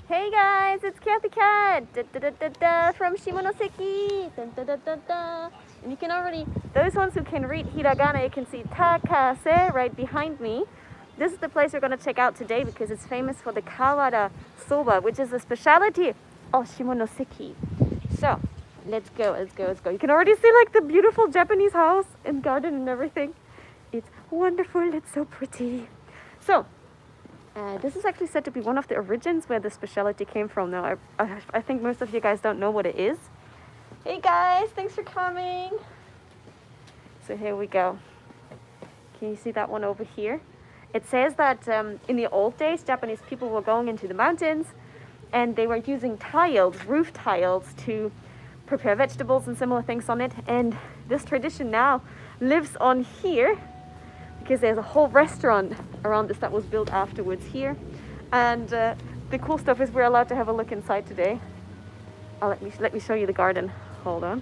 Hey guys, it's Cathy Cat from Shimonoseki. And you can already, those ones who can read hiragana, you can see takase right behind me. This is the place we're going to check out today because it's famous for the kawara soba, which is a specialty of Shimonoseki. So let's go. You can already see like the beautiful Japanese house and garden and everything. It's wonderful. It's so pretty. So this is actually said to be one of the origins where the specialty came from. Now, I think most of you guys don't know what it is. Hey guys, thanks for coming. So here we go. Can you see that one over here? It says that in the old days, Japanese people were going into the mountains and they were using tiles, roof tiles, to prepare vegetables and similar things on it. And this tradition now lives on here, because there's a whole restaurant around this that was built afterwards here. And the cool stuff is we're allowed to have a look inside today. Let me show you the garden. Hold on.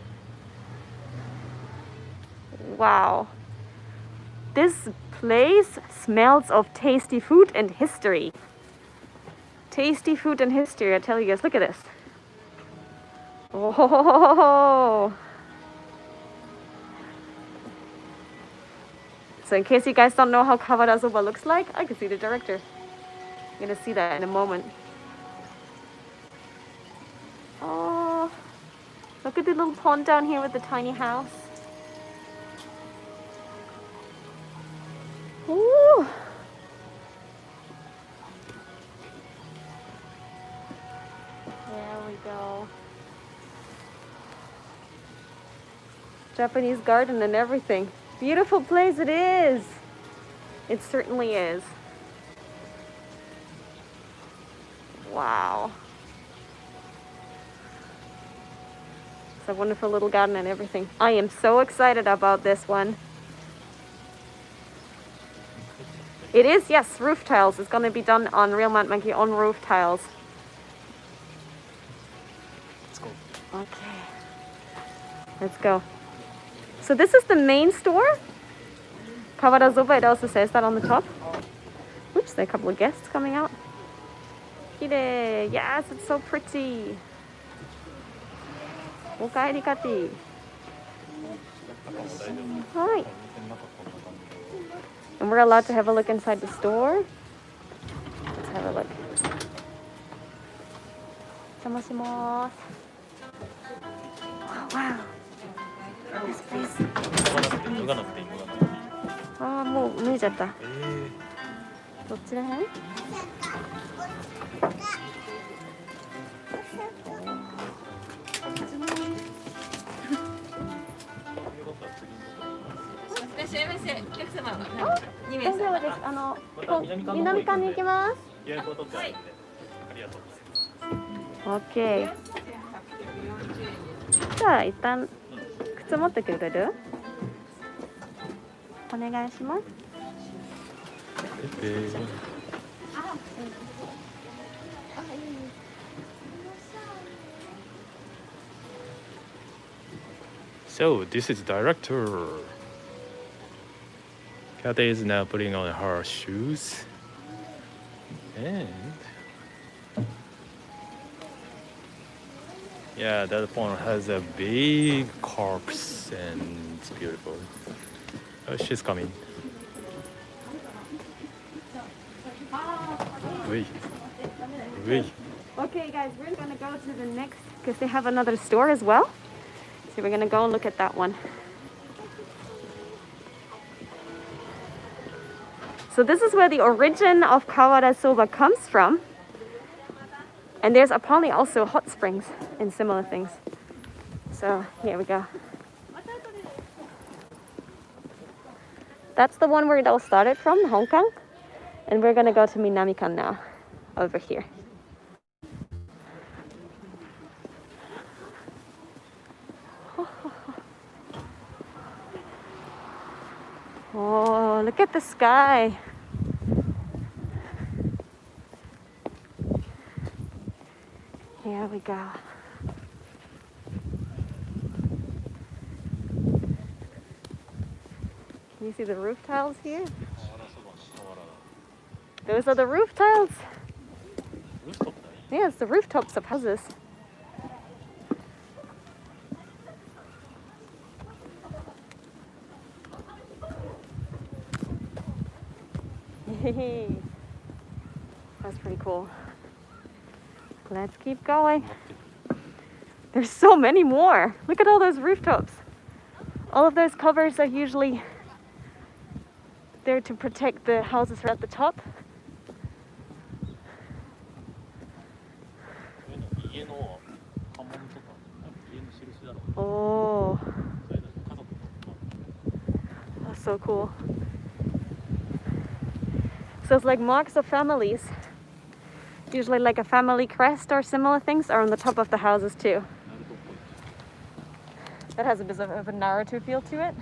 Wow. This place smells of tasty food and history. Tasty food and history, I tell you guys, look at this. Oh. So in case you guys don't know how kawara soba looks like, I can see the director. You're gonna see that in a moment. Oh, look at the little pond down here with the tiny house. Ooh. There we go. Japanese garden and everything. Beautiful place it is. It certainly is. Wow. It's a wonderful little garden and everything. I am so excited about this one. It is, yes, roof tiles. It's going to be done on Real Mount Monkey on roof tiles. Let's go. Okay. Let's go. So this is the main store. Kawara soba, it also says that on the top. Oops, there are a couple of guests coming out. Kirei. Yes, it's so pretty. Okaeri Cathy. Hi. And we're allowed to have a look inside the store. Let's have a look. Tamoshimasu. Wow. This place. 脱がなくていい。ああ、もう脱いじゃった。どっちらへん？大丈夫です。南館に行きます。予約を取ってあるので、ありがとうございます。OK。じゃあ一旦靴持ってくれる？お願いします。So this is director. Cathy is now putting on her shoes, and yeah, that pond has a big corpse and it's beautiful. Oh, she's coming. Wait. Okay, guys, we're gonna go to the next because they have another store as well. So we're gonna go and look at that one. So this is where the origin of kawara soba comes from. And there's apparently also hot springs and similar things. So here we go. That's the one where it all started from, Hong Kong. And we're gonna go to Minamikan now, over here. Oh, look at the sky. Here we go. Can you see the roof tiles here? Those are the roof tiles. Yeah, it's the rooftops of houses. That's pretty cool. Let's keep going. There's so many more. Look at all those rooftops. All of those covers are usually there to protect the houses right at the top. Oh, that's so cool. So it's like marks of families. Usually like a family crest or similar things are on the top of the houses too. That has a bit of a Naruto feel to it.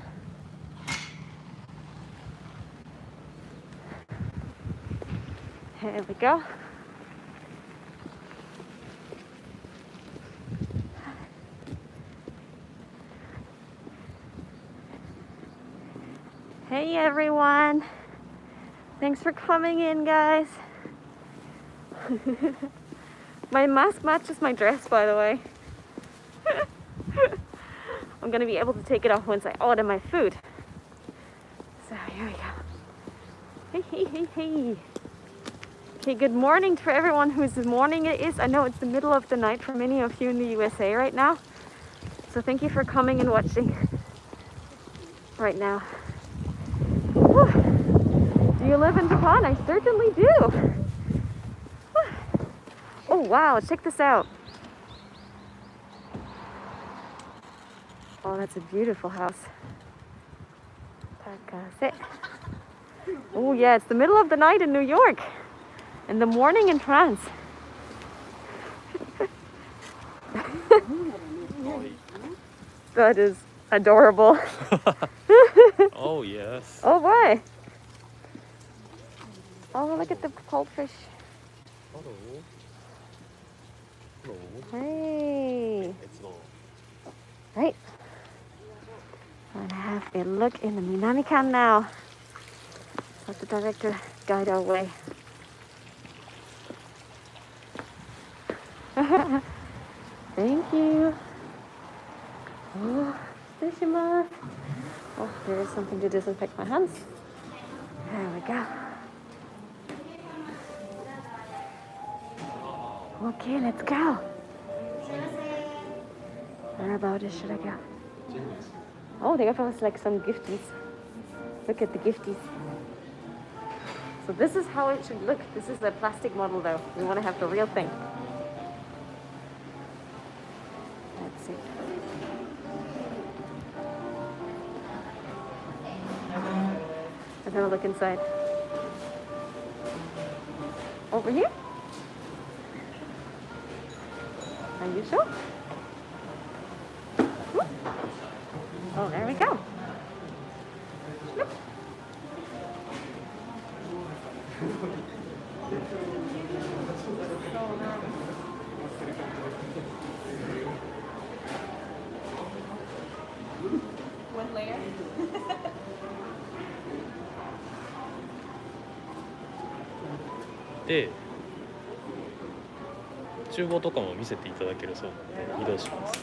Here we go. Hey everyone. Thanks for coming in, guys. My mask matches my dress, by the way. I'm gonna be able to take it off once I order my food. So here we go. Hey, hey, hey, hey. Okay, good morning to everyone whose morning it is. I know it's the middle of the night for many of you in the USA right now. So thank you for coming and watching right now. Whew. Do you live in Japan? I certainly do. Whew. Oh wow, check this out. Oh, that's a beautiful house. Takase. Oh yeah, it's the middle of the night in New York. In the morning in France. That is adorable. Oh yes. Oh boy. Oh, look at the goldfish. Hello. Hello. Hey. Right. I'm gonna have a look in the Minamikan now. Let the director guide our way. Thank you. Oh, Sushima. Oh, there is something to disinfect my hands. There we go. Okay, let's go. Where about it should I go? Oh, they have us like some gifties. Look at the gifties. So this is how it should look. This is the plastic model though. We want to have the real thing. Let's see. Let's have a look inside. Over here? Are you sure? Oh, there we go. Look. One layer. で、厨房とかも見せていただけるそうなので移動します。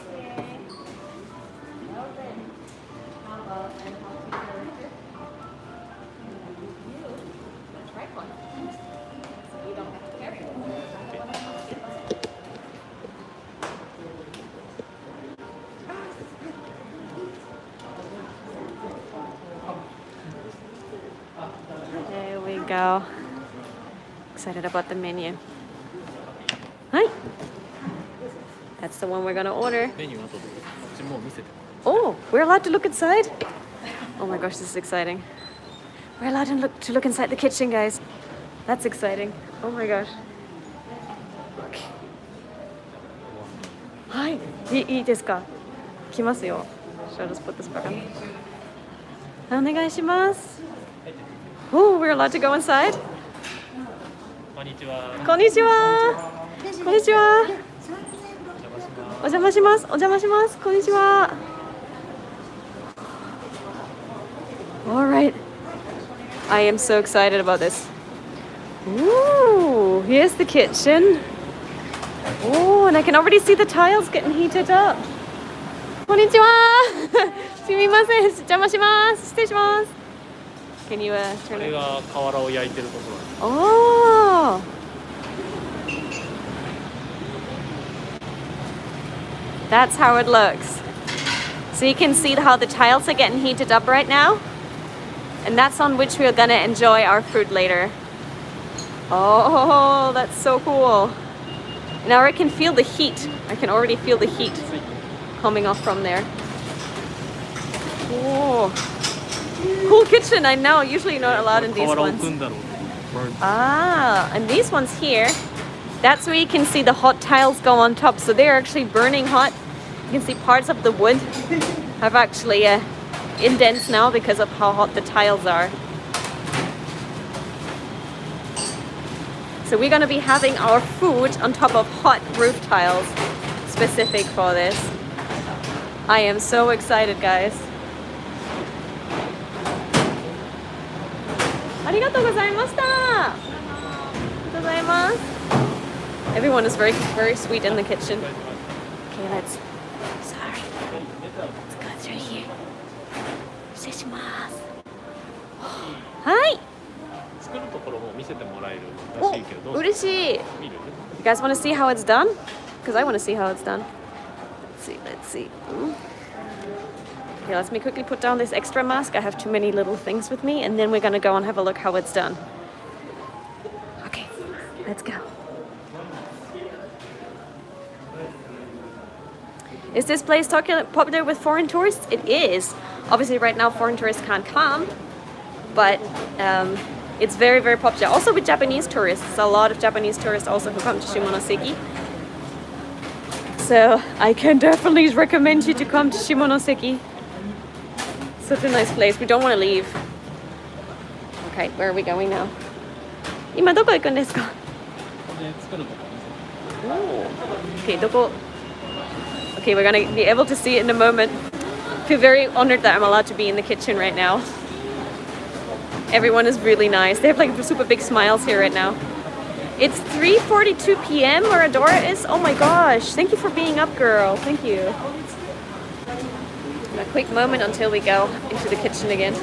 There we go. Excited about the menu. Hi. That's the one we're gonna order. メニュー後でこっちも見せて。 Oh, we're allowed to look inside? Oh my gosh, this is exciting. We're allowed to look inside the kitchen, guys. That's exciting. Oh my gosh. Okay. Hi. いいですか? 来ますよ. Should I just put this back on? お願いします. Oh, we're allowed to go inside? こんにちは。こんにちは。こんにちは。お邪魔します。お邪魔します。こんにちは。All right. I am so excited about this. Ooh, here's the kitchen. Oh, and I can already see the tiles getting heated up. Konnichiwa! すみません、邪魔します。失礼します。Can you turn これが瓦を焼いてるところです。 Oh! That's how it looks. So you can see how the tiles are getting heated up right now. And that's on which we're gonna enjoy our food later. Oh, that's so cool. Now I can feel the heat. I can already feel the heat coming off from there. Oh. Cool kitchen, I know. Usually you're not allowed in these ones. Ah, and these ones here, that's where you can see the hot tiles go on top. So they're actually burning hot. You can see parts of the wood have actually indents now because of how hot the tiles are. So we're going to be having our food on top of hot roof tiles specific for this. I am so excited, guys. Everyone is very, very sweet in the kitchen. Okay, let's go through here. Hi! 作るところも見せてもらえるらしいけど。嬉しい。見る? You guys want to see how it's done? Because I want to see how it's done. Let's see. Okay, let me quickly put down this extra mask. I have too many little things with me, and then we're gonna go and have a look how it's done. Okay, let's go. Is this place popular with foreign tourists? It is. Obviously right now foreign tourists can't come, but it's very, very popular. Also with Japanese tourists. A lot of Japanese tourists also who come to Shimonoseki. So I can definitely recommend you to come to Shimonoseki. Such a nice place. We don't want to leave. Okay, where are we going now? 今どこ行くんですか? Okay, どこ? Okay, we're gonna be able to see it in a moment. I feel very honored that I'm allowed to be in the kitchen right now. Everyone is really nice. They have like super big smiles here right now. It's 3:42 p.m. where Adora is. Oh my gosh. Thank you for being up, girl. Thank you. A quick moment until we go into the kitchen again.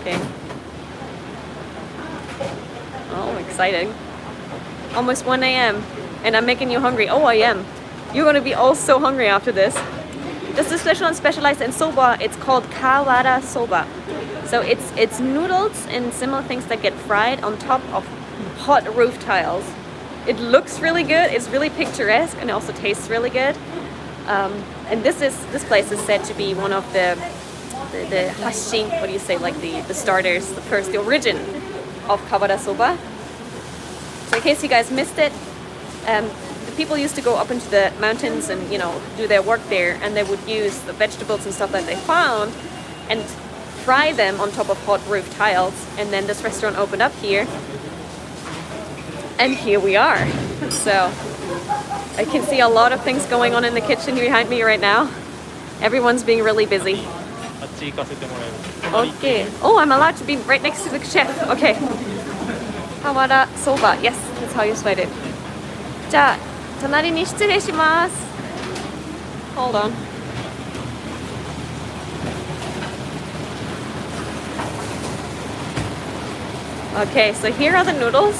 Okay. Oh, exciting. Almost 1 a.m. and I'm making you hungry. Oh, I am. You're gonna be all so hungry after this. This is special and specialized in soba. It's called kawara soba. So it's noodles and similar things that get fried on top of hot roof tiles. It looks really good. It's really picturesque and it also tastes really good. And this place is said to be one of the hashin. What do you say? Like the starters, the origin of kawara soba. So in case you guys missed it, the people used to go up into the mountains and, you know, do their work there, and they would use the vegetables and stuff that they found and fry them on top of hot roof tiles. And then this restaurant opened up here, and here we are. So I can see a lot of things going on in the kitchen behind me right now. Everyone's being really busy. Okay. Oh, I'm allowed to be right next to the chef. Okay. Kawara soba. Yes, that's how you spell it. じゃあ、隣に失礼します。Hold on. Okay, so here are the noodles.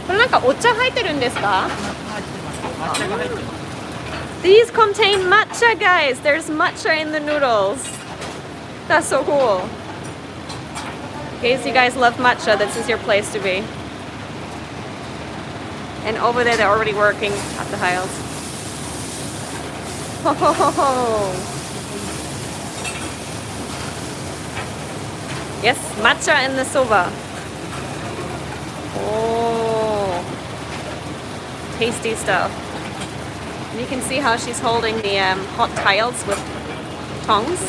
これなんかお茶入ってるんですか? These contain matcha, guys. There's matcha in the noodles. That's so cool. In case you guys love matcha, this is your place to be. And over there, they're already working at the tiles. Ho, ho, ho, ho. Yes, matcha in the soba. Oh, tasty stuff. And you can see how she's holding the hot tiles with tongs.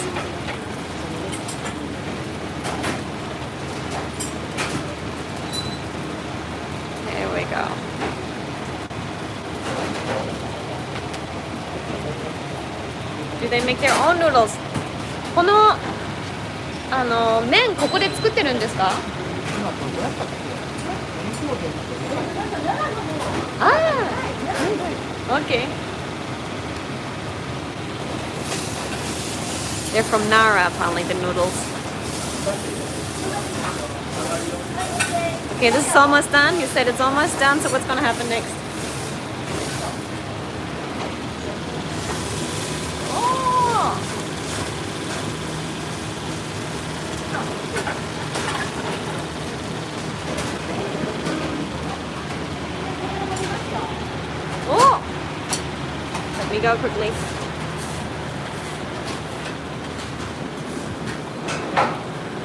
There we go. Do they make their own noodles? この麺ここで作ってるんですか? Ah, okay. They're from Nara, apparently, the noodles. Okay, this is almost done. You said it's almost done, so what's gonna happen next? Oh! Oh! Let me go quickly.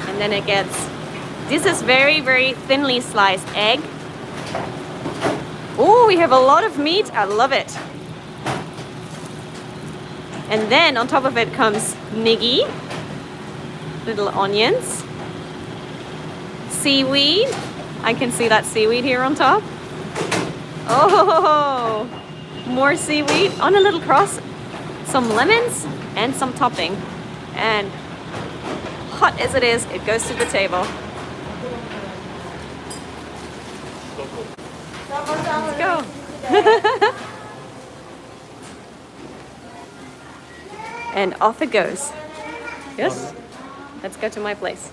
And then it gets, this is very, very thinly sliced egg. Oh, we have a lot of meat. I love it. And then on top of it comes nigi, little onions, seaweed. I can see that seaweed here on top. Oh, more seaweed on a little cross, some lemons and some topping. And hot as it is, it goes to the table. Let's go. And off it goes. Yes? Let's go to my place.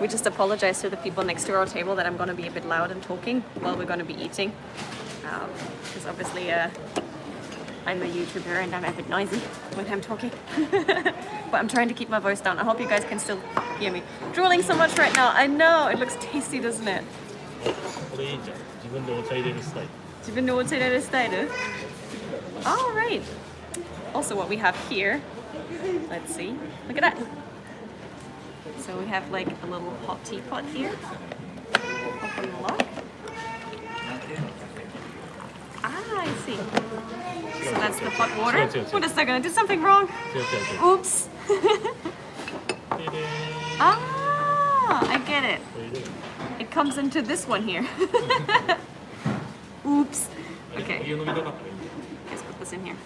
We just apologize to the people next to our table that I'm going to be a bit loud and talking while we're going to be eating. Because obviously I'm a YouTuber and I'm a bit noisy when I'm talking. But I'm trying to keep my voice down. I hope you guys can still hear me. Drooling so much right now. I know, it looks tasty, doesn't it? Alright. Also what we have here, let's see, look at that. So we have like a little hot teapot here. Open the lock. Ah, I see. So that's the hot water. What is that gonna do? Something wrong? Oops. Ah, I get it. It comes into this one here. Oops. Okay. Let's put this in here.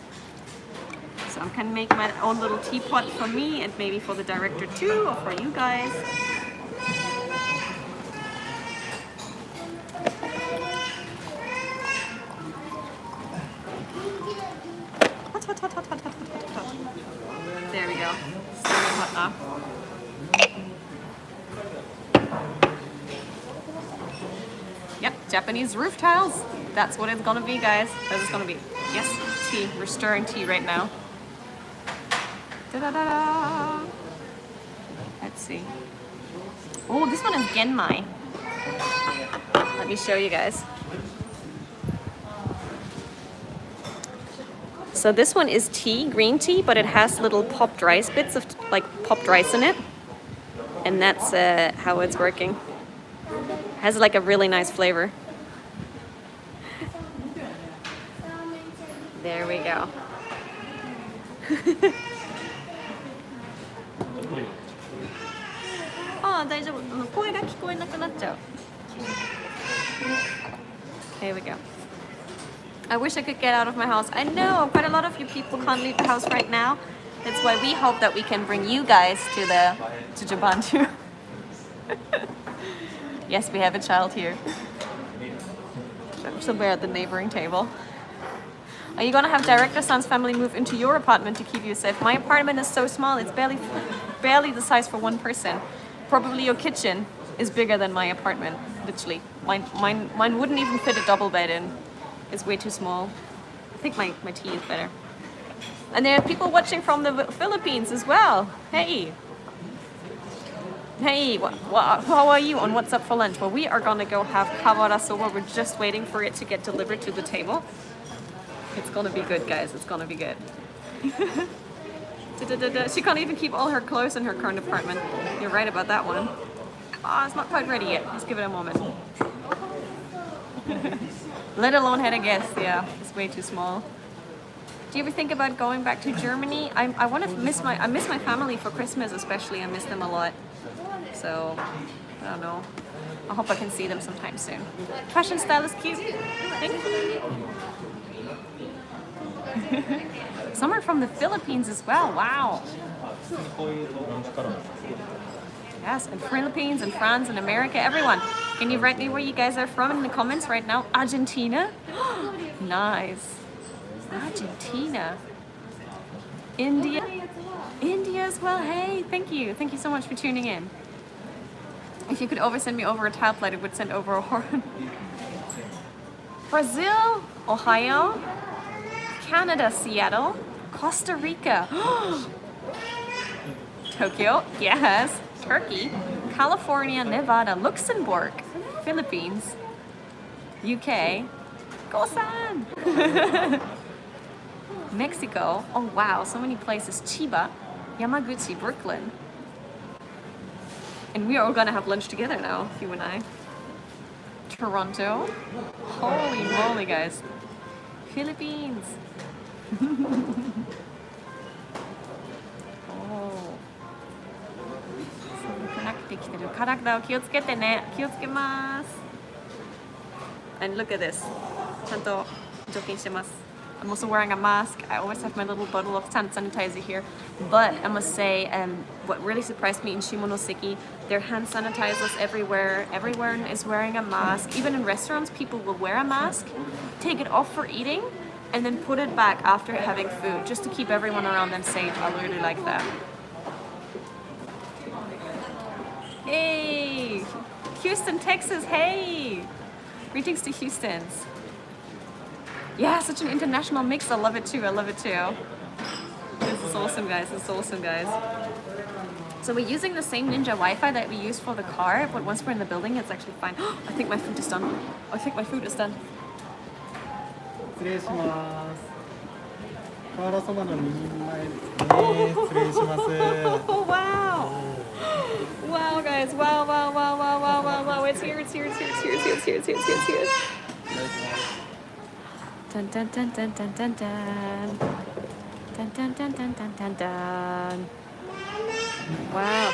So I can make my own little teapot for me and maybe for the director too, or for you guys. Hot, hot, hot, hot, hot, hot, hot, hot. There we go. So hot now. Yep, Japanese roof tiles. That's what it's gonna be, guys. That's what it's gonna be. Yes, tea. We're stirring tea right now. Da-da-da-da. Let's see. Oh, this one is genmai. Let me show you guys. So this one is tea, green tea, but it has little popped rice bits of like popped rice in it. And that's how it's working. It has like a really nice flavor. There we go. Here we go. I wish I could get out of my house. I know quite a lot of you people can't leave the house right now. That's why we hope that we can bring you guys to Japan too. Yes, we have a child here. Somewhere at the neighboring table. Are you gonna have director son's family move into your apartment to keep you safe? My apartment is so small, it's barely the size for one person. Probably your kitchen is bigger than my apartment, literally. Mine wouldn't even fit a double bed in. It's way too small. I think my tea is better. And there are people watching from the Philippines as well. Hey. Hey, how are you on What's Up for Lunch? Well, we are gonna go have kawara soba. We're just waiting for it to get delivered to the table. It's gonna be good, guys. It's gonna be good. She can't even keep all her clothes in her current apartment. You're right about that one. Ah, it's not quite ready yet. Let's give it a moment. Let alone had a guest. Yeah, it's way too small. Do you ever think about going back to Germany? I want to miss my family for Christmas especially. I miss them a lot. So I don't know. I hope I can see them sometime soon. Fashion style is cute. Thank you. Some are from the Philippines as well. Wow. Yes, and Philippines and France and America, everyone. Can you write me where you guys are from in the comments right now? Argentina? Nice. Argentina. India? India as well. Hey, thank you. Thank you so much for tuning in. If you could send me over a tile plate, it would send over a horn. Brazil, Ohio, Canada, Seattle, Costa Rica, Tokyo, yes, Turkey, California, Nevada, Luxembourg, Philippines, UK, Gosan, Mexico, oh wow, so many places, Chiba, Yamaguchi, Brooklyn. And we are all gonna have lunch together now, you and I. Toronto. Holy moly, guys. Philippines. Oh. 寒くなってきてる。体を気をつけてね。気をつけます。And look at this. ちゃんと除菌してます。I'm also wearing a mask. I always have my little bottle of hand sanitizer here. But I must say, what really surprised me in Shimonoseki, there are hand sanitizers everywhere. Everyone is wearing a mask. Even in restaurants, people will wear a mask, take it off for eating, and then put it back after having food, just to keep everyone around them safe. I really like that. Hey! Houston, Texas, hey! Greetings to Houstons. Yeah, such an international mix. I love it too. I love it too. This is awesome, guys. This is awesome, guys. So we're using the same Ninja Wi-Fi that we use for the car, but once we're in the building, it's actually fine. I think my food is done. I think my food is done. 失礼します。瓦そばの2人前ですね。失礼します。Oh, wow. Wow, guys. Wow, wow, wow, wow, wow, wow, wow. It's here, it's here, it's here, it's here, it's here, it's here, it's here, it's here. Dun dun dun dun dun dun dun. Dun dun dun dun dun dun dun. Wow.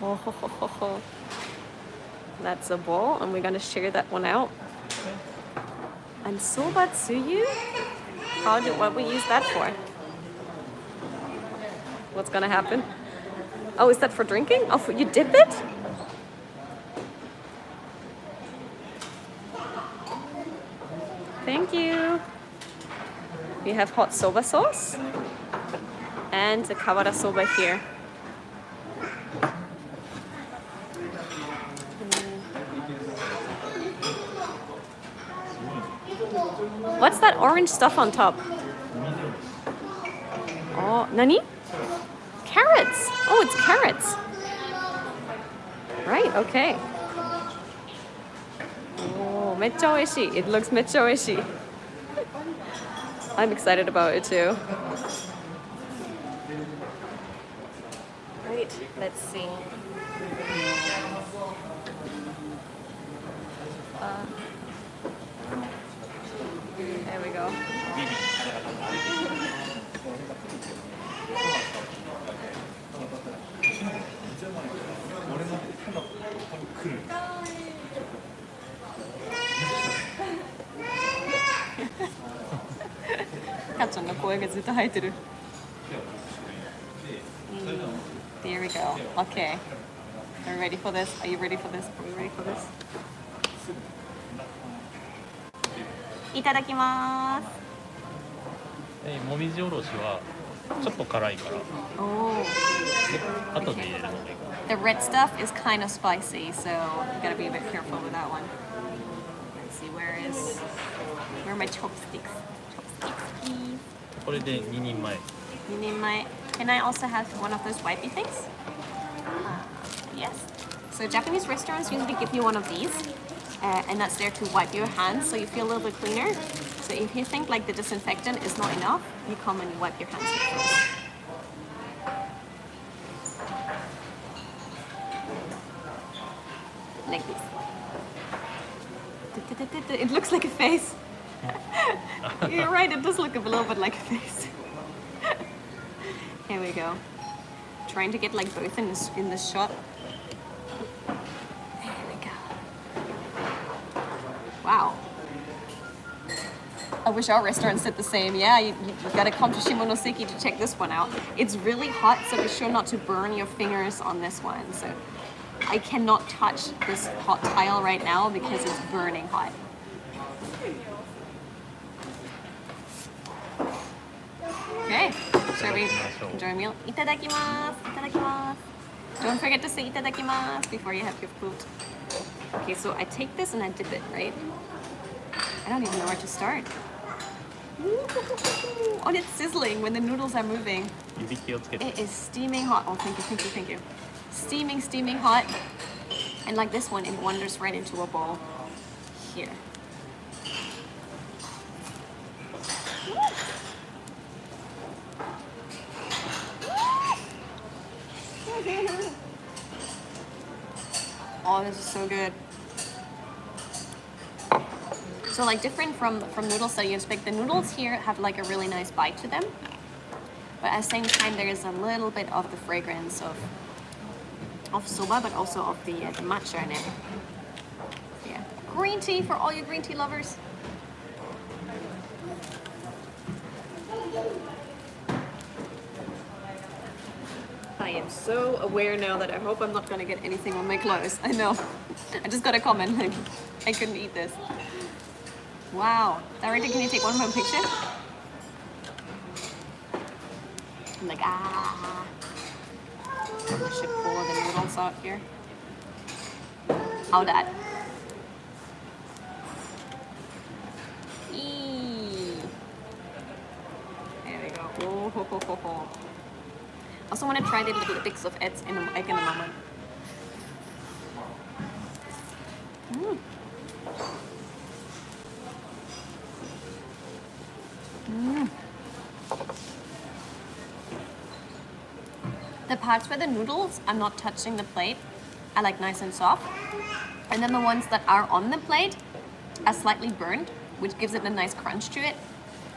Oh, ho, ho, ho, ho. That's a bowl, and we're gonna share that one out. And soba tsuyu? What we use that for? What's gonna happen? Oh, is that for drinking? Oh, you dip it? Thank you. We have hot soba sauce and the kawara soba here. What's that orange stuff on top? Oh, nani? Carrots. Oh, it's carrots. Right, okay. Oh, めっちゃ美味しい. It looks めっちゃ美味しい. I'm excited about it too. Right, let's see. There we go. There we go. Okay. Are you ready for this? Are you ready for this? Are you ready for this? いただきます。もみじおろしはちょっと辛いから。Oh. 後で入れるのがいい。The red stuff is kind of spicy, so you gotta be a bit careful with that one. Let's see, where are my chopsticks? Chopsticks, please. これで2人前。2人前. Can I also have one of those wipey things? Yes. So Japanese restaurants usually give you one of these, and that's there to wipe your hands so you feel a little bit cleaner. So if you think like the disinfectant is not enough, you come and you wipe your hands with this. Like this. It looks like a face. You're right, it does look a little bit like a face. Here we go. Trying to get like both in this shot. There we go. Wow. I wish our restaurants did the same. Yeah, you gotta come to Shimonoseki to check this one out. It's really hot, so be sure not to burn your fingers on this one. So I cannot touch this hot tile right now because it's burning hot. Okay, shall we enjoy a meal? Itadakimasu, itadakimasu. Don't forget to say itadakimasu before you have your food. Okay, so I take this and I dip it, right? I don't even know where to start. Oh, it's sizzling when the noodles are moving. It is steaming hot. Oh, thank you, thank you, thank you. Steaming, steaming hot. And like this one, it wanders right into a bowl. Here. Oh, this is so good. So like different from noodles that you expect, the noodles here have like a really nice bite to them. But at the same time, there is a little bit of the fragrance of soba, but also of the matcha in it. Yeah, green tea for all you green tea lovers. I am so aware now that I hope I'm not gonna get anything on my clothes. I know. I just got a comment like, I couldn't eat this. Wow. Director, can you take one more picture? I'm like, ah. I should pour the noodles out here. How that? Eee. There we go. Oh, ho, ho, ho, ho. I also want to try the little bits of egg in a moment. Mm. Mm. The parts where the noodles are not touching the plate are like nice and soft, and then the ones that are on the plate are slightly burnt, which gives it a nice crunch to it.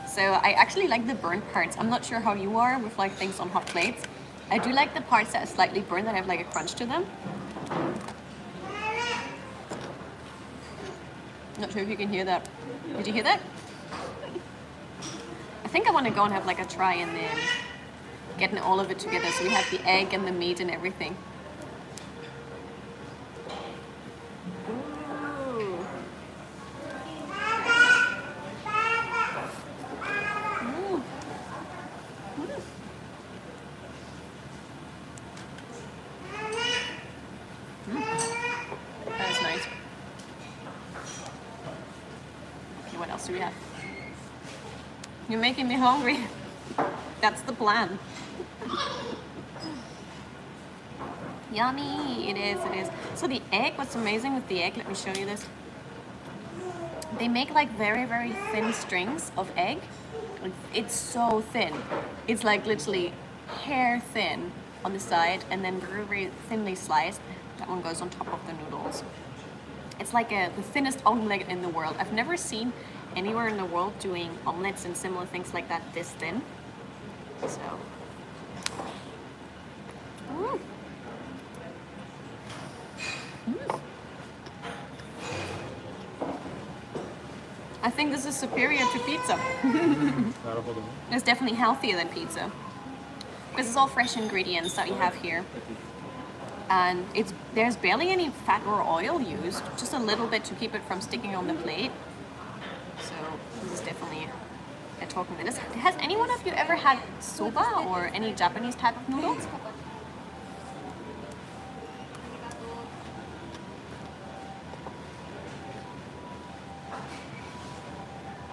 So I actually like the burnt parts. I'm not sure how you are with like things on hot plates. I do like the parts that are slightly burnt that have like a crunch to them. Not sure if you can hear that. Did you hear that? I think I want to go and have like a try and then getting all of it together. So we have the egg and the meat and everything. Ooh. Mm. Mm. That is nice. Okay, what else do we have? You're making me hungry. That's the plan. Yummy, it is, it is. So the egg, what's amazing with the egg, let me show you this. They make like very, very thin strings of egg. It's so thin. It's like literally hair thin on the side and then very, very thinly sliced. That one goes on top of the noodles. It's like the thinnest omelette in the world. I've never seen anywhere in the world doing omelettes and similar things like that this thin. So. Mm. Mm. I think this is superior to pizza. It's definitely healthier than pizza. Because it's all fresh ingredients that you have here. And there's barely any fat or oil used, just a little bit to keep it from sticking on the plate. So this is definitely a talking minute. Has anyone of you ever had soba or any Japanese type of noodles?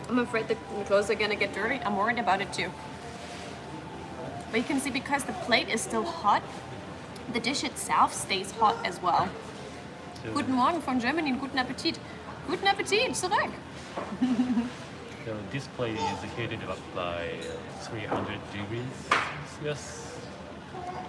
I'm afraid the clothes are gonna get dirty. I'm worried about it too. But you can see because the plate is still hot, the dish itself stays hot as well. Guten Morgen from Germany and guten Appetit. Guten Appetit, zurück. So this plate is heated up by 300 degrees Celsius.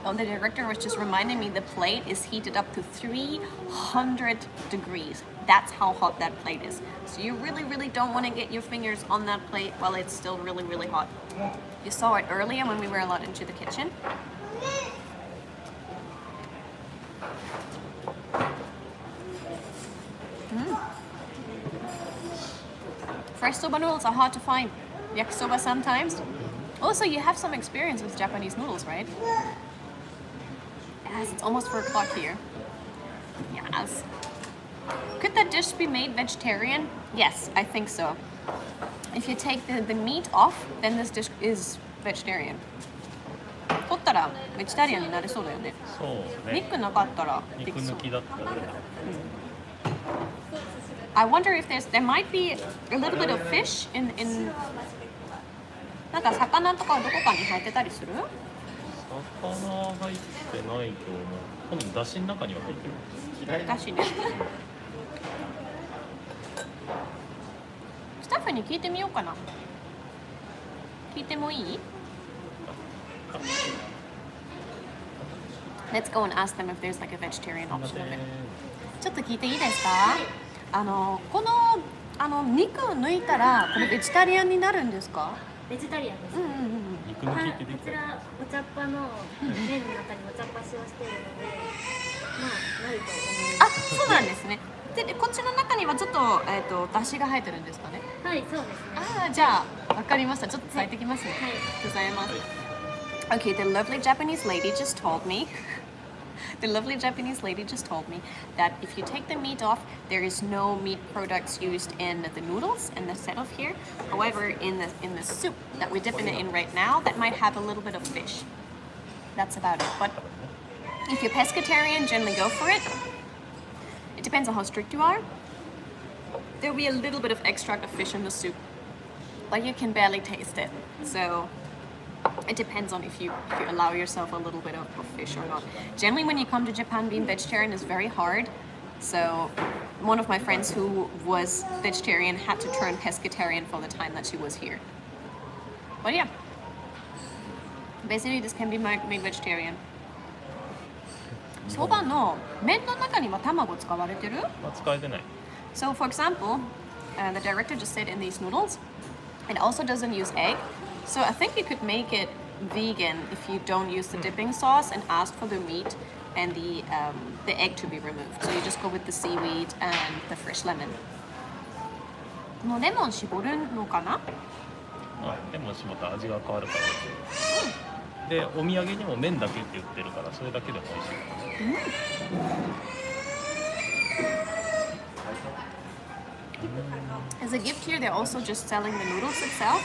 Oh, the director was just reminding me the plate is heated up to 300 degrees. That's how hot that plate is. So you really, really don't want to get your fingers on that plate while it's still really, really hot. You saw it earlier when we were allowed into the kitchen. Fresh soba noodles are hard to find. Yakisoba sometimes. Also, you have some experience with Japanese noodles, right? Yes, it's almost 4 o'clock here. Yes. Could that dish be made vegetarian? Yes, I think so. If you take the meat off, then this dish is vegetarian. 取ったらベジタリアンになれそうだよね。そうね。肉なかったらで肉きそう。抜きだったらね。I wonder if there might be a little bit of fish in なんか魚とかどこかに入ってたりする？魚入ってないと思う。多分だしの中には入ってる。だしね。スタッフに聞いてみようかな。聞いてもいい？ Let's go and ask them if there's like a vegetarian option of it. ちょっと聞いていいですか？この肉を抜いたらこれベジタリアンになるんですか？ベジタリアンです。肉抜きってできたこちらお茶っ葉の麺の中にお茶っ葉使用しているので、まあなると思います。あ、そうなんですね。で、こっちの中にはちょっと出汁が入ってるんですかね。はい、そうですね。ああ、じゃあわかりました。ちょっと伝えてきますね。はい。ございます。Okay, the lovely Japanese lady just told me. The lovely Japanese lady just told me that if you take the meat off, there is no meat products used in the noodles and the set of here. However, in the soup that we're dipping it in right now, that might have a little bit of fish. That's about it. But if you're pescatarian, generally go for it. It depends on how strict you are. There'll be a little bit of extract of fish in the soup, but you can barely taste it. So it depends on if you allow yourself a little bit of fish or not. Generally, when you come to Japan, being vegetarian is very hard. So one of my friends who was vegetarian had to turn pescatarian for the time that she was here. But yeah, basically this can be made vegetarian. Soba no men no naka ni wa tamago tsukawarete ru? 使えてない。 So for example, the director just said in these noodles, it also doesn't use egg. So I think you could make it vegan if you don't use the dipping sauce and ask for the meat and the egg to be removed. So you just go with the seaweed and the fresh lemon. このレモン絞るのかな？でも絞ったら味が変わるから。で、お土産にも麺だけって言ってるから、それだけでも美味しいからね。As a gift here, they're also just selling the noodles itself.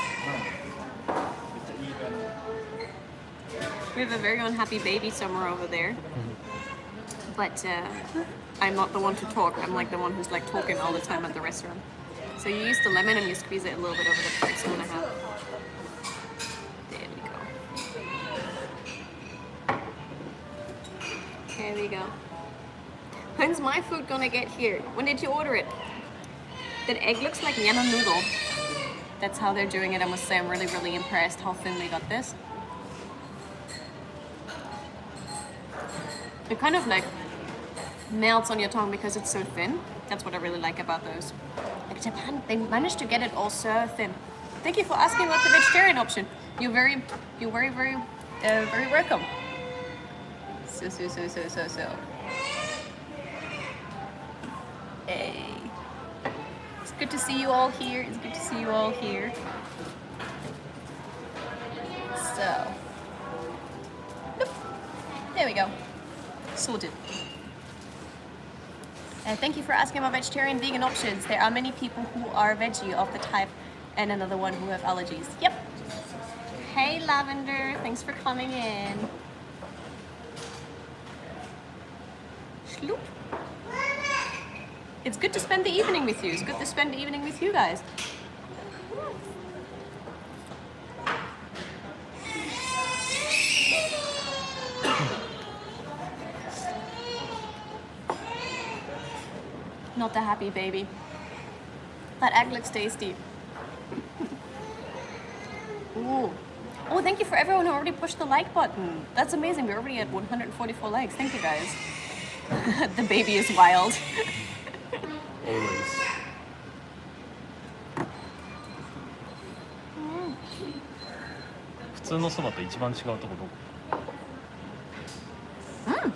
We have a very unhappy baby somewhere over there. But I'm not the one to talk. I'm like the one who's like talking all the time at the restaurant. So you use the lemon and you squeeze it a little bit over the parts you want to have. There we go. There we go. When's my food gonna get here? When did you order it? That egg looks like Yana noodle. That's how they're doing it. I must say I'm really, really impressed how thin they got this. It kind of like melts on your tongue because it's so thin. That's what I really like about those. Like Japan, they managed to get it all so thin. Thank you for asking about the vegetarian option. You're very welcome. So. Hey. It's good to see you all here. It's good to see you all here. So, boop. There we go. Sorted. Thank you for asking about vegetarian vegan options. There are many people who are veggie of the type and another one who have allergies. Yep. Hey Lavender, thanks for coming in. Schloop. It's good to spend the evening with you. It's good to spend the evening with you guys. Not a happy baby. That egg looks tasty. Ooh. Oh, thank you for everyone who already pushed the like button. That's amazing. We're already at 144 likes. Thank you guys. The baby is wild. Always. 普通のそばと一番違うとこどこ？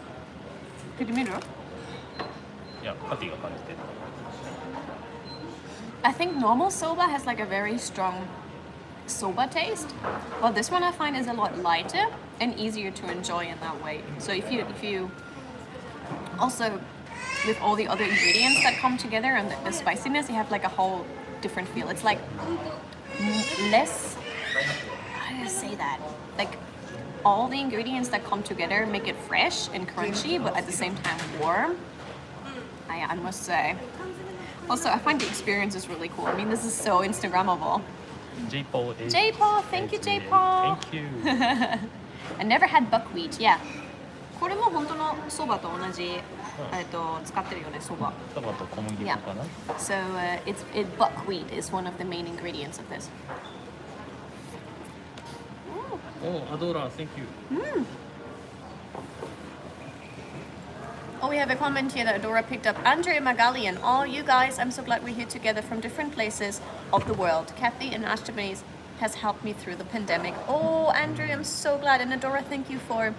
Did you mean it? いや、カティが感じてる。 I think normal soba has like a very strong soba taste, while this one I find is a lot lighter and easier to enjoy in that way. So if you also with all the other ingredients that come together and the spiciness, you have like a whole different feel. It's like less, how do I say that? Like all the ingredients that come together make it fresh and crunchy, but at the same time warm. I must say. Also, I find the experience is really cool. I mean, this is so Instagrammable. J-Paul. J-Paul, thank you, J-Paul. Thank you. I never had buckwheat, yeah. これも本当のそばと同じ、使ってるよね、そば。そばと小麦粉 Yeah. かな。 So buckwheat is one of the main ingredients of this. Oh, Adora, thank you. Oh, we have a comment here that Adora picked up. Andrea Magali and all you guys, I'm so glad we're here together from different places of the world. Kathy and Ashtamis has helped me through the pandemic. Oh, Andrea, I'm so glad. And Adora, thank you for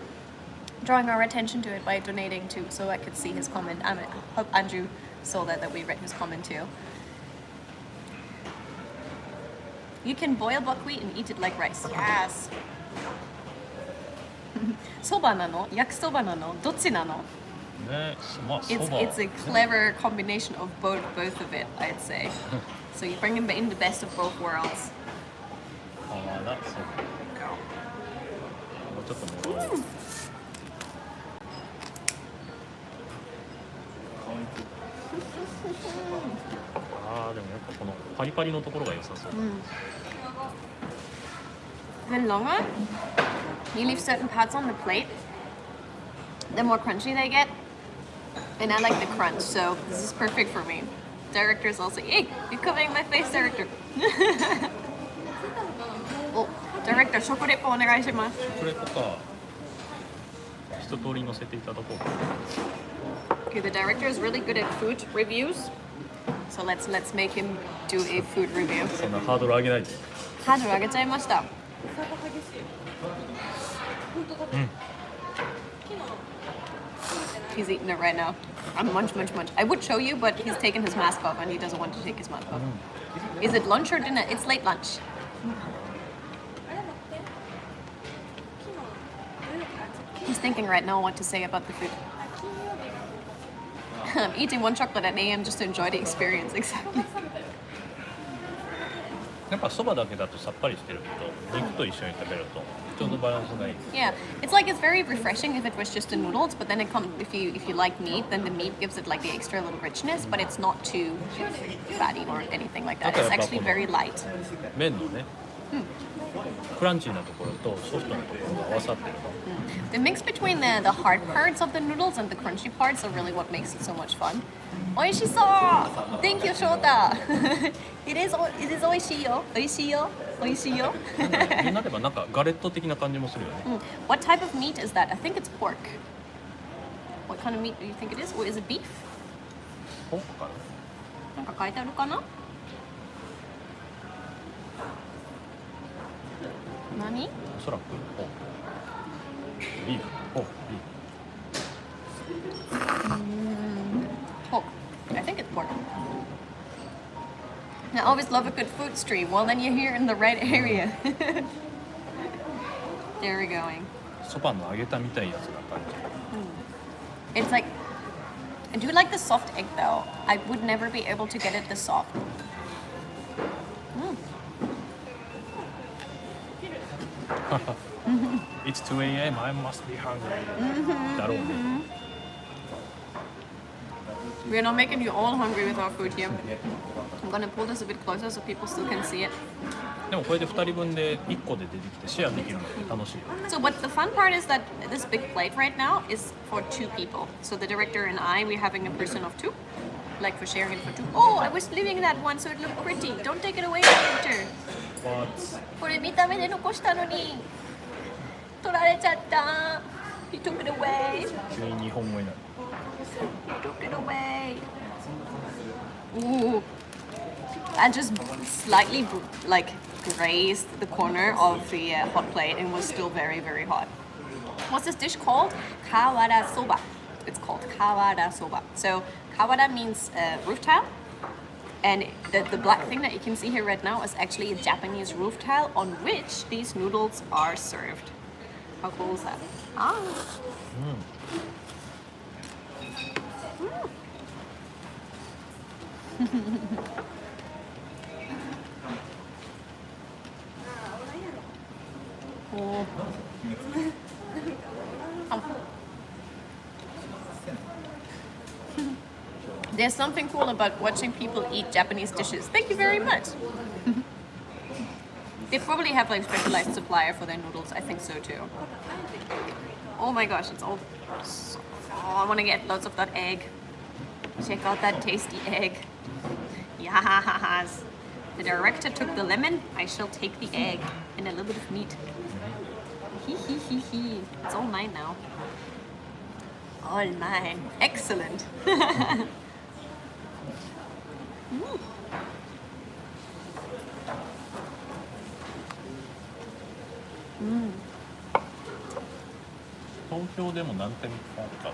drawing our attention to it by donating too, so I could see his comment. I hope Andrew saw that we read his comment too. You can boil buckwheat and eat it like rice. Yes. Soba nano? Yakisoba nano? Dotsi nano? ね、まあそば。 It's a clever combination of both of it, I'd say. So you bring in the best of both worlds. ああ、だ、そう。もうちょっともらおう。ああ、でもやっぱこのパリパリのところが良さそう。The longer you leave certain parts on the plate, the more crunchy they get. And I like the crunch, so this is perfect for me. Director's also, hey, you're covering my face, director. Oh, director, 食レポお願いします。食レポか。一通り乗せていただこうか。Okay, the director is really good at food reviews, so let's make him do a food review. そんなハードル上げないで。ハードル上げちゃいました。He's eating it right now. I'm munch. I would show you, but he's taken his mask off and he doesn't want to take his mask off. Is it lunch or dinner? It's late lunch. He's thinking right now what to say about the food. I'm eating one chocolate at AM just to enjoy the experience. Exactly. やっぱそばだけだとさっぱりしてるけど、肉と一緒に食べるとちょうどバランスがいい。 Yeah, it's like it's very refreshing if it was just the noodles, but then it comes if you like meat, then the meat gives it like the extra little richness, but it's not too fatty or anything like that. It's actually very light. 麺のね、クランチーなところとソフトなところが合わさってる。 The mix between the hard parts of the noodles and the crunchy parts are really what makes it so much fun. Oishiso! Thank you, Shota. It is oishiyo. Oishiyo. Oishiyo. になればなんかガレット的な感じもするよね。What type of meat is that? I think it's pork. What kind of meat do you think it is? Or is it beef? ポークかな。なんか書いてあるかな？何？おそらくポーク。ビーフ、ポーク、ビーフ。Pork. I think it's pork. I always love a good food stream. Well, then you're here in the right area. There we're going. そばの揚げたみたいやつな感じ。 It's like, I do like the soft egg though. I would never be able to get it this soft. It's 2 a.m. I must be hungry. だろうね。 We're not making you all hungry with our food here. I'm gonna pull this a bit closer so people still can see it. でもこれで2人分で1個で出てきてシェアできるので楽しいよ。 So what the fun part is that this big plate right now is for 2 people. So the director and I, we're having a person of 2. Like for sharing it for 2. Oh, I was leaving that one so it looked pretty. Don't take it away, director. What? これ見た目で残したのに取られちゃった。He took it away. 急に日本語になる。 He took it away. Ooh. I just slightly like grazed the corner of the hot plate and was still very, very hot. What's this dish called? Kawara soba. It's called kawara soba. So kawara means roof tile. And the black thing that you can see here right now is actually a Japanese roof tile on which these noodles are served. How cool is that? Ah. Oh. There's something cool about watching people eat Japanese dishes. Thank you very much. They probably have like specialized supplier for their noodles. I think so too. Oh my gosh, it's all. Oh, I want to get lots of that egg. Check out that tasty egg. Yes. The director took the lemon. I shall take the egg and a little bit of meat. Hee. It's all mine now. All mine. Excellent. Mm. 東京でも何店舗か。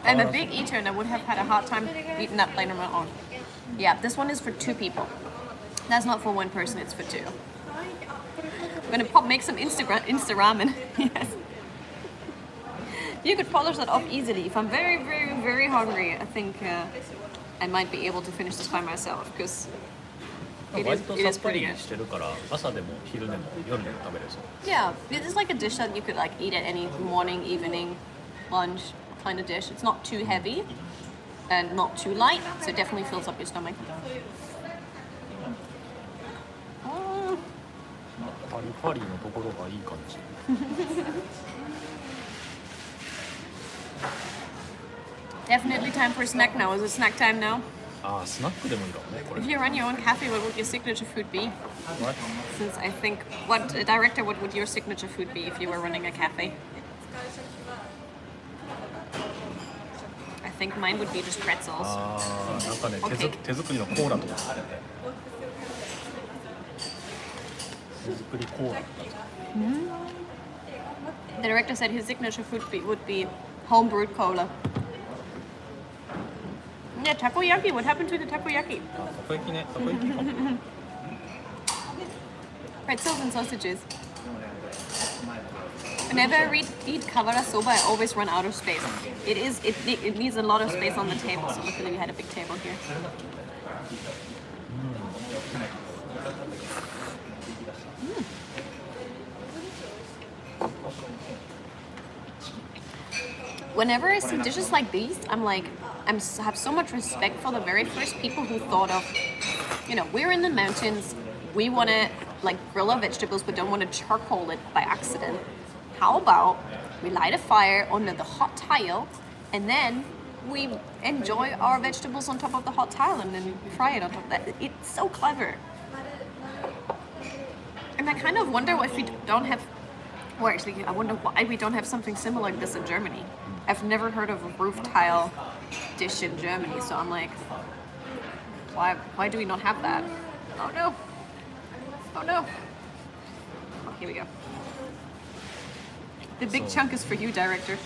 I'm a big eater and I would have had a hard time eating that plate on my own. Yeah, this one is for 2 people. That's not for 1 person, it's for 2. I'm gonna make some Insta ramen. Yes. You could polish that off easily. If I'm very, very, very hungry, I think I might be able to finish this by myself because it 割と is さっぱ pretty り good. してるから朝でも昼でも夜でも食べれそう。 Yeah, this is like a dish that you could like eat at any morning, evening, lunch kind of dish. It's not too heavy and not too light, so it definitely fills up your stomach. Mm. パリパリのところがいい感じ。 Definitely time for a snack now. Is it snack time now? ああ、スナックでもいいかもね、これ。 If you run your own cafe, what would your signature food be? What? Since I think, what director, what would your signature food be if you were running a cafe? I think mine would be just pretzels. ああ、なんかね、 Okay. 手作りのコーラとかあってて。手作りコーラとか。 The director said his signature food would be home-brewed cola. Yeah, takoyaki. What happened to the takoyaki? あ、たこ焼きね、たこ焼きかも。 Pretzels and sausages. Whenever I eat kawara soba, I always run out of space. It needs a lot of space on the table, so luckily we had a big table here. Whenever I see dishes like these, have so much respect for the very first people who thought of, we're in the mountains, we want to like grill our vegetables but don't want to charcoal it by accident. How about we light a fire under the hot tile and then we enjoy our vegetables on top of the hot tile and then we fry it on top of that. It's so clever. And I kind of wonder if we don't have, or actually I wonder why we don't have something similar like this in Germany. I've never heard of a roof tile dish in Germany, so I'm like, why do we not have that? Oh no. Oh no. Oh, here we go. The big chunk is for you, director.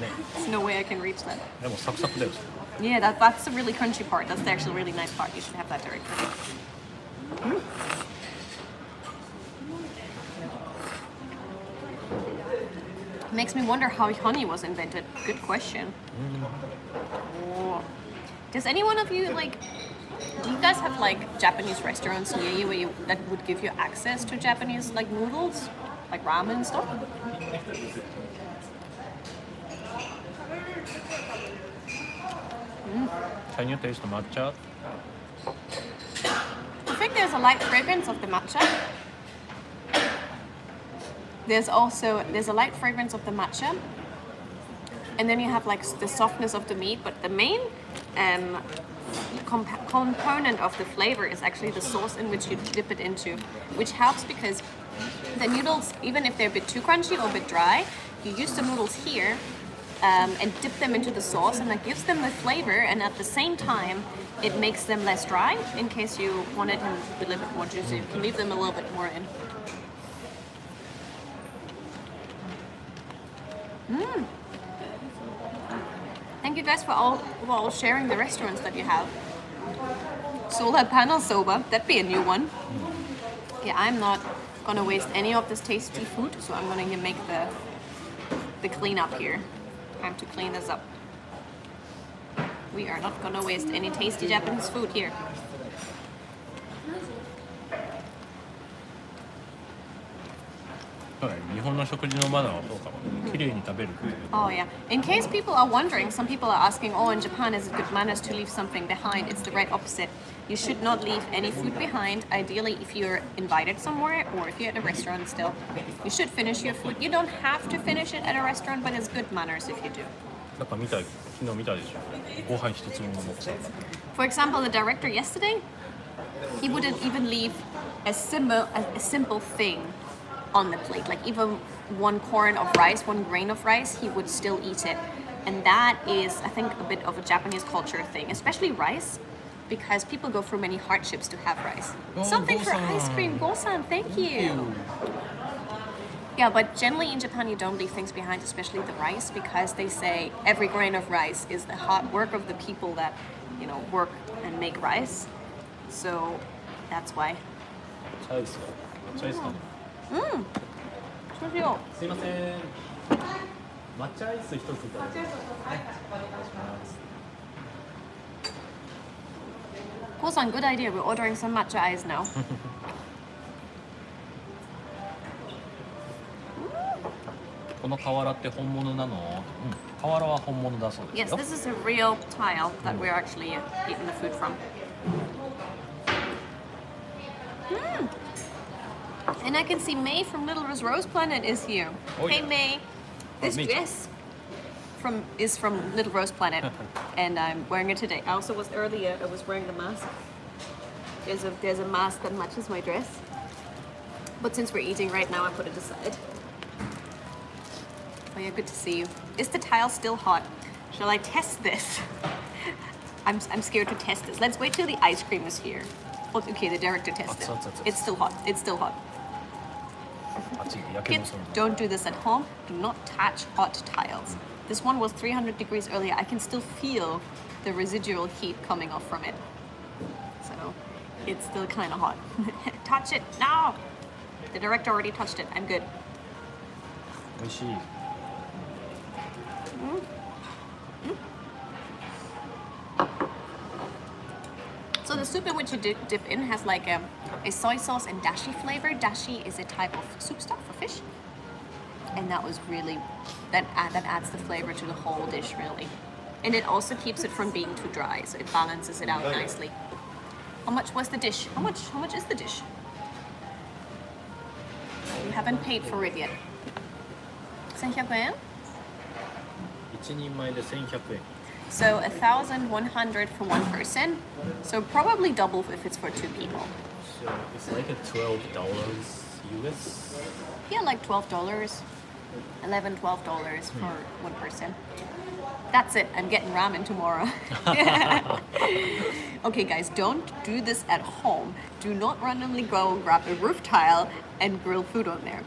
ね、 There's no way I can reach that. でもサクサクだよ。 Yeah, that's the really crunchy part. That's the actually really nice part. You should have that, director. Makes me wonder how honey was invented. Good question. Oh. Does any one of you do you guys have like Japanese restaurants near you that would give you access to Japanese like noodles, like ramen and stuff? Can you taste the matcha? I think there's a light fragrance of the matcha. There's a light fragrance of the matcha. and then you have like the softness of the meat, but the main component of the flavor is actually the sauce in which you dip it into, which helps because the noodles, even if they're a bit too crunchy or a bit dry, you use the noodles here and dip them into the sauce, and that gives them the flavor, and at the same time it makes them less dry in case you want it a little bit more juicy. You can leave them a little bit more in. Thank you guys for all sharing the restaurants that you have. Solar panel soba, that'd be a new one. Yeah, I'm not gonna waste any of this tasty food, so I'm gonna make the cleanup here. Time to clean this up. We are not gonna waste any tasty Japanese food here. Oh yeah. In case people are wondering, some people are asking, oh, in Japan is it good manners to leave something behind? It's the right opposite. You should not leave any food behind. Ideally, if you're invited somewhere or if you're at a restaurant still, you should finish your food. You don't have to finish it at a restaurant, but it's good manners if you do. For example, the director yesterday, he wouldn't even leave a simple thing on the plate, like even one corn of rice, one grain of rice, he would still eat it. And that is, I think, a bit of a Japanese culture thing, especially rice, because people go through many hardships to have rice. Something for ice cream, Go-san, thank you. Yeah, but generally in Japan you don't leave things behind, especially the rice, because they say every grain of rice is the hard work of the people that, you know, work and make rice. So that's why. そうしよう。すいません。抹茶アイス一ついただきます。はい。Kosan, good idea. We're ordering some matcha ice now. Yes, this is a real tile that we're actually eating the food from. And I can see May from Little Rose Planet is here. Oh, hey yeah. May, this dress is from Little Rose Planet, and I'm wearing it today. I also was earlier. I was wearing the mask. There's a mask that matches my dress, but since we're eating right now, I put it aside. Oh yeah, good to see you. Is the tile still hot? Shall I test this? I'm scared to test this. Let's wait till the ice cream is here. Oh, okay, the director tested it. It's still hot. It's still hot. Kids, don't do this at home. Do not touch hot tiles. This one was 300 degrees earlier. I can still feel the residual heat coming off from it. So it's still kind of hot. Touch it now. The director already touched it. I'm good. So the soup in which you dip in has like a soy sauce and dashi flavor. Dashi is a type of soup stock for fish, and that was really that adds the flavor to the whole dish really, and it also keeps it from being too dry, so it balances it out nicely. How much was the dish? How much is the dish? You haven't paid for it yet. 1100 yen? 1人前で1100円。 So 1,100 for one person. So probably double if it's for two people. So it's like $12 US. Yeah, like $12, $11, $12 for one person. That's it. I'm getting ramen tomorrow. Okay, guys, don't do this at home. Do not randomly go and grab a roof tile and grill food on there.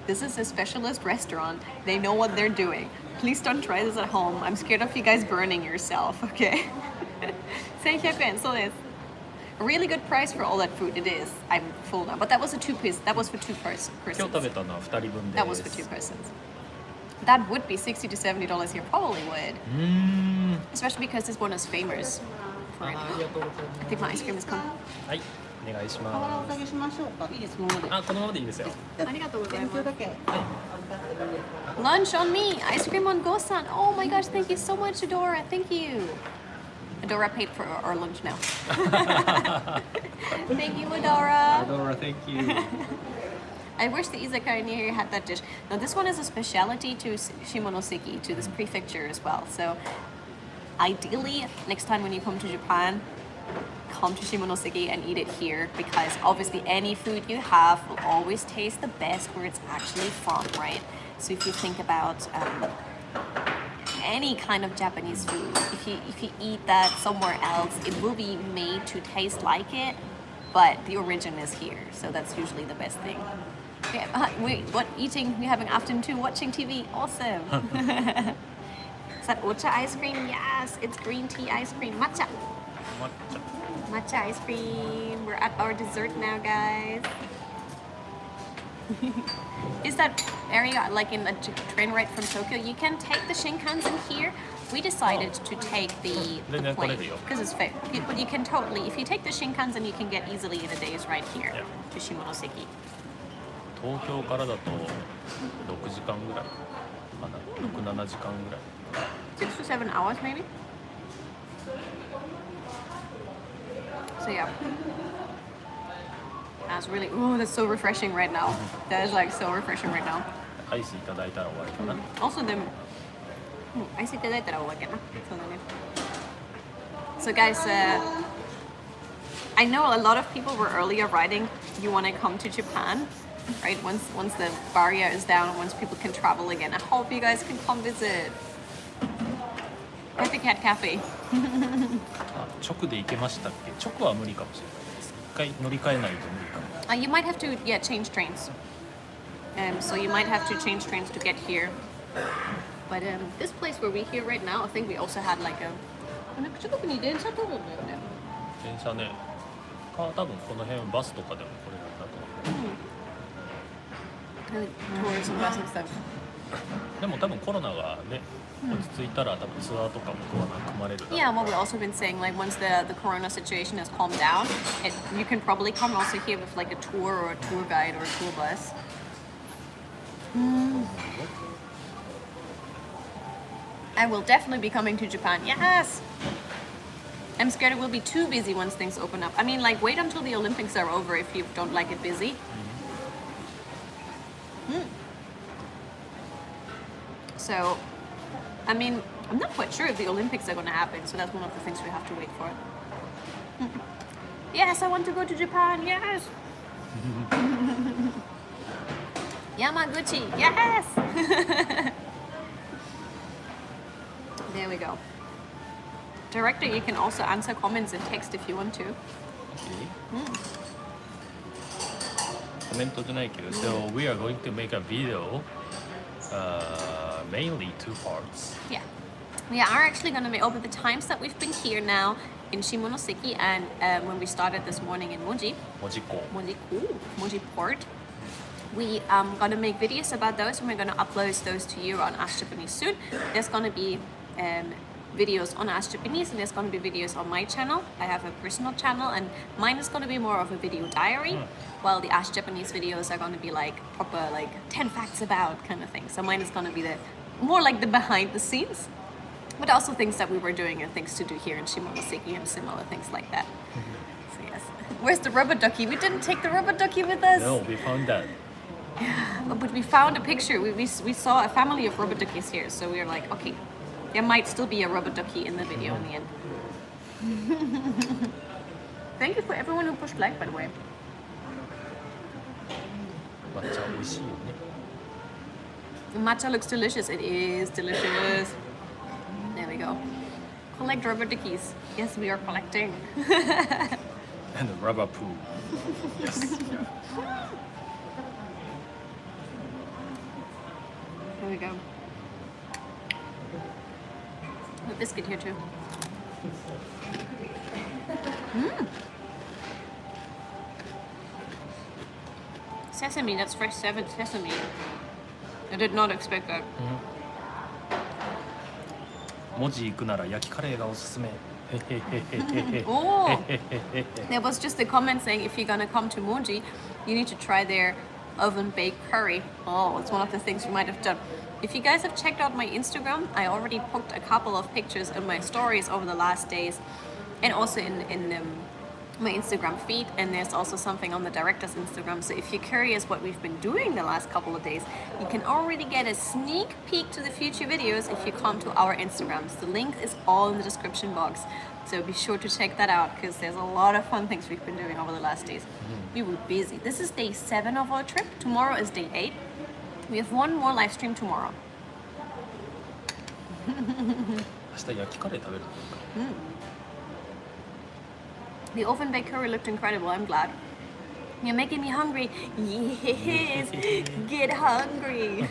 This is a specialist restaurant. They know what they're doing. Please don't try this at home. I'm scared of you guys burning yourself, okay? 1100 yen, so it's a really good price for all that food. It is. I'm full now. But that was a two-piece. That was for two persons. 今日食べたのは2人分です。 That was for two persons. That would be $60 to $70 here. Probably would. Especially because this one is famous for it. I think my ice cream is coming. はい、お願いします。お下げしましょうか。いいですもので。あ、このままでいいですよ。天気だけ。 Lunch on me. Ice cream on Go-san. Oh my gosh, thank you so much, Adora. Thank you. Adora paid for our lunch now. Thank you, Adora. Adora, thank you. I wish the izakaya near here had that dish. Now this one is a specialty to Shimonoseki, to this prefecture as well. So ideally, next time when you come to Japan, come to Shimonoseki and eat it here, because obviously any food you have will always taste the best where it's actually from, right? So if you think about any kind of Japanese food, if you eat that somewhere else, it will be made to taste like it, but the origin is here. So that's usually the best thing. Yeah, wait, what eating? We're having afternoon too, watching TV. Awesome. Is that ocha ice cream? Yes, it's green tea ice cream. Matcha. Matcha ice cream. We're at our dessert now, guys. Is that area like in a train ride from Tokyo? You can take the Shinkansen here. We decided to take the plane because it's fair. But you can totally, if you take the Shinkansen, you can get easily in a day's ride here to Shimonoseki. 東京からだと6時間ぐらいかな、6、7時間ぐらい。 6 to 7 hours maybe. So yeah. That's really, oh, that's so refreshing right now. That is like so refreshing right now. アイスいただいたら終わりかな。 Also them, I see that So guys, I know a lot of people were earlier writing you want to come to Japan, right? Once the barrier is down, once people can travel again. I hope you guys can come visit. CathyCat Cafe. あ、直で行けましたっけ？直は無理かもしれないです。一回乗り換えないと無理かも。You might have to change trains. So you might have to change trains to get here. But this place where we're here right now, I think we also had like a. 近くに電車通るんだよね。電車ね。多分この辺バスとかでも来れるんだと思う。Tourism bus and stuff. でも多分コロナがね落ち着いたら多分ツアーとかも組まれる。Yeah, what we've also been saying, like once the corona situation has calmed down, you can probably come also here with like a tour or a tour guide or a tour bus. I will definitely be coming to Japan. Yes! I'm scared it will be too busy once things open up. I mean, like, wait until the Olympics are over if you don't like it busy. So, I mean, I'm not quite sure if the Olympics are going to happen, so that's one of the things we have to wait for. Yes, I want to go to Japan. Yes! Yamaguchi. Yes! There we go. Director, you can also answer comments in text if you want to. So we are going to make a video, mainly 2 parts. Yeah. We are actually going to make over the times that we've been here now in Shimonoseki and when we started this morning in Moji Port. We going to make videos about those and we're going to upload those to you on Ask Japanese soon. There's going to be videos on Ask Japanese and there's going to be videos on my channel. I have a personal channel and mine is going to be more of a video diary, while the Ask Japanese videos are going to be like proper like 10 facts about kind of thing. So mine is going to be the more like the behind the scenes, but also things that we were doing and things to do here in Shimonoseki and similar things like that. So yes. Where's the rubber ducky? We didn't take the rubber ducky with us. No, we found that. But we found a picture. We saw a family of rubber duckies here, so we were like, okay, there might still be a rubber ducky in the video in the end. Thank you for everyone who pushed like, by the way. Matcha looks delicious. It is delicious. There we go. Collect rubber duckies. Yes, we are collecting. And the rubber poo. Yes. There we go. A biscuit here too. Sesame, that's fresh sesame. I did not expect that. Moji 行くなら焼きカレーがおすすめ。Oh, there was just a comment saying if you're gonna come to Moji, you need to try their oven baked curry. Oh, it's one of the things we might have done. If you guys have checked out my Instagram, I already put a couple of pictures in my stories over the last days, and also in my Instagram feed, and there's also something on the director's Instagram. So if you're curious what we've been doing the last couple of days, you can already get a sneak peek to the future videos if you come to our Instagrams. The link is all in the description box. So be sure to check that out because there's a lot of fun things we've been doing over the last days. We were busy. This is day 7 of our trip. Tomorrow is day 8. We have one more live stream tomorrow. 明日焼きカレー食べる。 The oven baked curry looked incredible. I'm glad. You're making me hungry. Yes, get hungry.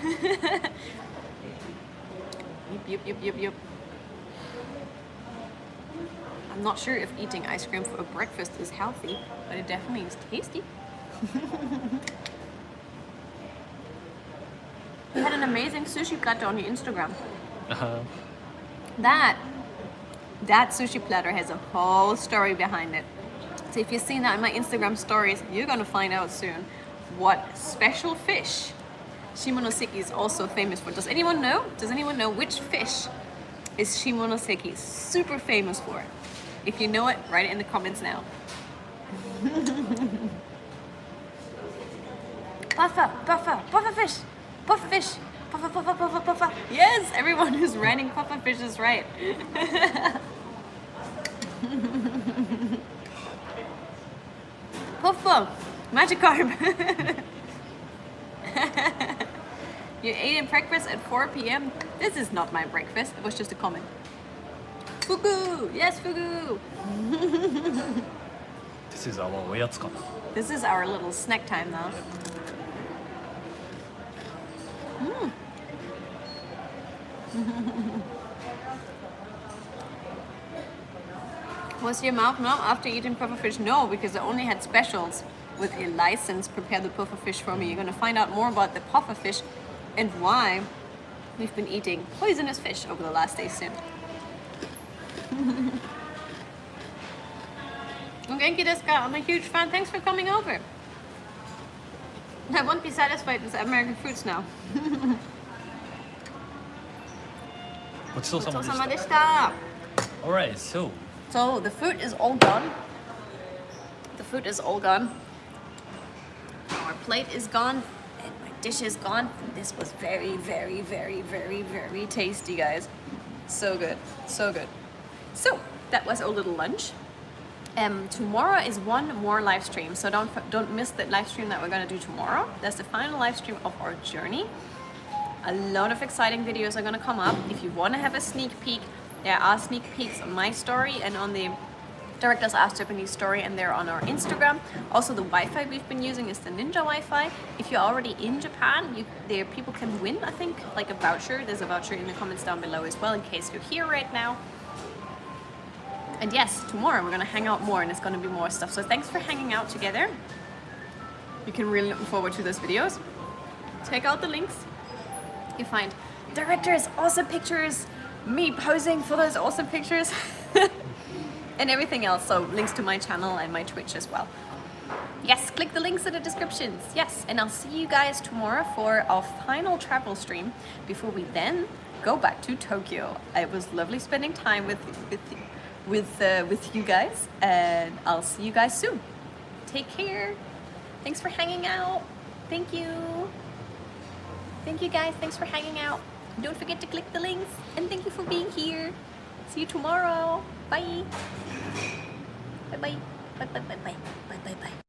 Yup. I'm not sure if eating ice cream for a breakfast is healthy, but it definitely is tasty. You had an amazing sushi platter on your Instagram. That sushi platter has a whole story behind it. So if you've seen that in my Instagram stories, you're gonna find out soon what special fish Shimonoseki is also famous for. Does anyone know? Does anyone know which fish is Shimonoseki super famous for? If you know it, write it in the comments now. Puffer fish, puffer. Yes, everyone who's writing puffer fish is right. Puffer, Magikarp. You ate a breakfast at 4 p.m. This is not my breakfast. It was just a comment. Fugu, yes, fugu. This is our おやつかな。 This is our little snack time now. Was your mouth numb after eating pufferfish? No, because I only had specials with a license prepare the pufferfish for me. You're gonna find out more about the pufferfish and why we've been eating poisonous fish over the last day soon. Genki desu ka? I'm a huge fan. Thanks for coming over. I won't be satisfied with American foods now. ごちそうさまでした。ごちそうさまでした。 Alright, so So the food is all gone. The food is all gone. Our plate is gone and my dish is gone. This was very tasty, guys. So good, so good. So that was our little lunch. Tomorrow is one more live stream, so don't miss the live stream that we're gonna do tomorrow. That's the final live stream of our journey. A lot of exciting videos are gonna come up. If you wanna have a sneak peek, there are sneak peeks on my story and on the Directors Ask Japanese story, and they're on our Instagram. Also, the Wi-Fi we've been using is the Ninja Wi-Fi. If you're already in Japan, there people can win, I think, like a voucher. There's a voucher in the comments down below as well, in case you're here right now. And yes, tomorrow we're gonna hang out more, and it's gonna be more stuff. So thanks for hanging out together. You can really look forward to those videos. Check out the links. You find directors, awesome pictures, me posing for those awesome pictures, and everything else. So links to my channel and my Twitch as well. Yes, click the links in the descriptions. Yes, and I'll see you guys tomorrow for our final travel stream before we then go back to Tokyo. It was lovely spending time with you guys, and I'll see you guys soon. Take care. Thanks for hanging out. Thank you. Thank you guys. Thanks for hanging out. Don't forget to click the links, and thank you for being here. See you tomorrow. Bye. Bye bye. Bye bye bye bye. Bye bye bye.